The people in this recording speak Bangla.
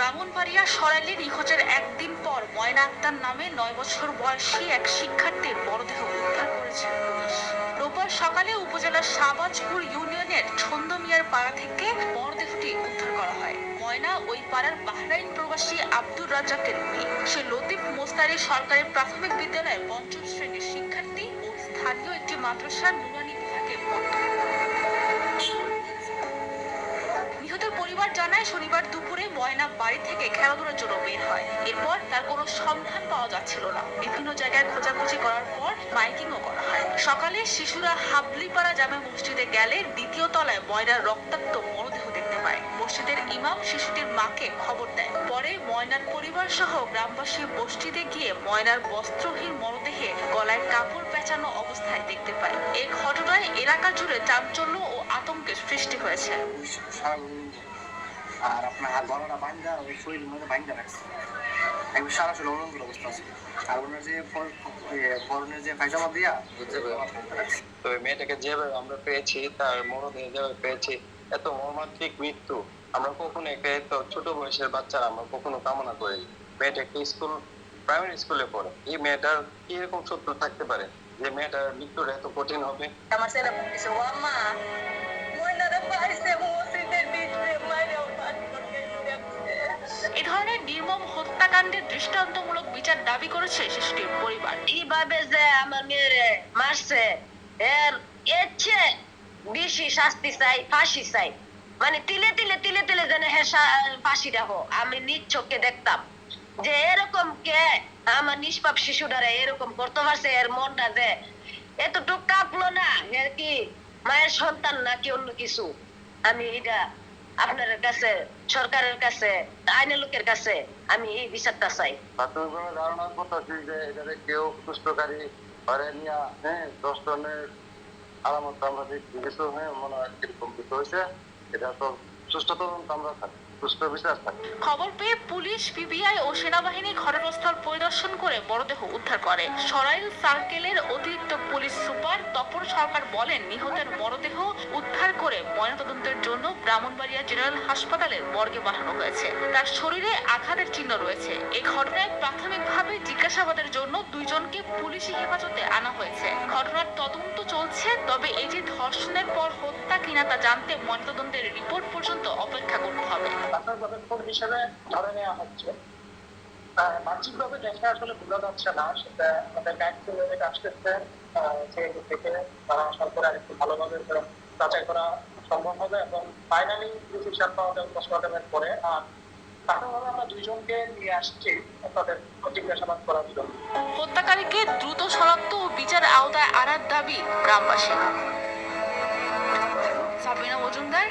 ব্রাহ্মণবাড়িয়া সরাইলে নিখোঁজের একদিন পর ময়না আক্তার নামে 9 বছর বয়সী এক শিক্ষার্থীর মরদেহ উদ্ধার করেছে পুলিশ। রোববার সকালে উপজেলার শাহবাজপুর ইউনিয়নের ছন্দমিয়ার পাড়া থেকে মরদেহটি উদ্ধার করা হয়। ময়না ওই পাড়ার বাহরাইন প্রবাসী আব্দুর রাজ্জাকের মেয়ে। সে লতিফ মোস্তারি সরকারি প্রাথমিক বিদ্যালয়ের 5ম শ্রেণীর শিক্ষার্থী ও স্থানীয় একটি মাদ্রাসার নুরানি বিভাগে পড়ত। নিহতের পরিবার জানায়, শনিবার দুপুরে ময়না বাড়ি থেকে খেলাধুলার জন্য বের হয়। এরপর তার কোনো সন্ধান পাওয়া যাচ্ছিল না। বিভিন্ন জায়গায় খোঁজাখুঁজি করার পর মাইকিংও করা হয়। সকালে শিশুরা হাবলিপাড়া জামে মসজিদে গেলে দ্বিতীয় তলায় ময়নার রক্তাক্ত মরদেহ দেখতে পায়। মসজিদের ইমাম শিশুটির মাকে খবর দেয়। পরে ময়নার পরিবার সহ গ্রামবাসী মসজিদে গিয়ে ময়নার বস্ত্রহীন মরদেহে গলায় কাপড় পেঁচানো অবস্থায় দেখতে পায়। এই ঘটনায় এলাকা জুড়ে চাঞ্চল্য ও আতঙ্কের সৃষ্টি হয়েছে। আর আপনার হাত গলাটা ভাঙ্গা ওই শরীরের মধ্যে ভাঙ্গা রাখছে, একবার সারা শরীর অলঙ্কার অবস্থা আছে। আর ওনার যে পরনের যে পায়জামা দিয়া তো মেয়েটাকে যেভাবে আমরা পেয়েছি, তার মরদেহ যেভাবে পেয়েছি, এত মর্মান্তিক মৃত্যু আমরা কখনো এত ছোট বয়সের বাচ্চারা আমরা কখনো কামনা করিনি। মেয়েটা একটা প্রাইমারি স্কুলে পড়ে। এই মেয়েটার কি এরকম শত্রু থাকতে পারে যে মেয়েটার মৃত্যুটা এত কঠিন হবে? আমার ছেলে বলতেছে, ও আম্মা ময়নারে পাইছে মসজিদের ভিতরে মাইরা পানি করতে গেছে। এ ধরনের নির্মম হত্যাকাণ্ডের দৃষ্টান্তমূলক বিচার দাবি করেছে শিশুটির পরিবার। এইভাবে যে আমার মেয়েরে মারছে, এর চেয়ে বেশি শাস্তি চাই, ফাঁসি চাই। মানে তিলে তিলে তিলে তিলে যেন ফাঁসিটা হোক। আমি নিজ চোখে দেখতাম যে এরকম কে আমার নিষ্পাপ শিশুটারে এরকম করতে পারছে। এর মনটা যে এতটুক কাঁপলো না, এর কি মায়ের সন্তান নাকি অন্য কিছু। আমি এটা আপনার কাছে, সরকারের কাছে, আইনের লোকের কাছে আমি এই বিচারটা চাই। প্রাথমিকভাবে ধারণা করতেছি যে এটাতে কেউ দুষ্টকারী ঘরে নিয়ে 10 টনের আলামত আমরা দেখছি কিছু মনে হয় এরকম কিছু হয়েছে। এটা তো সুষ্ঠু তদন্ত আমরা থাকি, সুষ্ঠু বিচার থাকি। খবর পেয়ে পুলিশ, পিবিআই ও সেনাবাহিনী ঘটনাস্থল পরিদর্শন করে মরদেহ উদ্ধার করে। সরাইল সার্কেলের অতিরিক্ত পুলিশ সুপার তপন সরকার বলেন, নিহতের মরদেহ উদ্ধার করে ময়নাতদন্তের জন্য ব্রাহ্মণবাড়িয়া জেনারেল হাসপাতালের মর্গে পাঠানো হয়েছে। তার শরীরে আঘাতের চিহ্ন রয়েছে। এই ঘটনায় প্রাথমিকভাবে জিজ্ঞাসাবাদের জন্য 2 জনকে পুলিশি হেফাজতে আনা হয়েছে। ঘটনার তদন্ত চলছে, তবে এই যে ধর্ষণের পর হত্যা কিনা তা জানতে ময়নাতদন্তের রিপোর্ট পর্যন্ত অপেক্ষা করতে হবে। হিসেবে ধরে নেওয়া হচ্ছে। বাহ্যিকভাবে দেখে আসলে বোঝা যাচ্ছে না, সেটা আমাদের গাইড কাজ করতে থেকে তারা সরকার একটু ভালোভাবে যাচাই করা সম্ভব হবে এবং ফাইনালি ডিসিশন পাওয়া যাবে পোস্টমর্টমের পরে। আর তাহলে আমরা 2 জনকে নিয়ে আসছি তাদের জিজ্ঞাসাবাদ করার জন্য। হত্যাকারীকে দ্রুত শনাক্ত ও বিচার আওতায় আনার দাবি গ্রামবাসী। সাবিনা মজুমদার।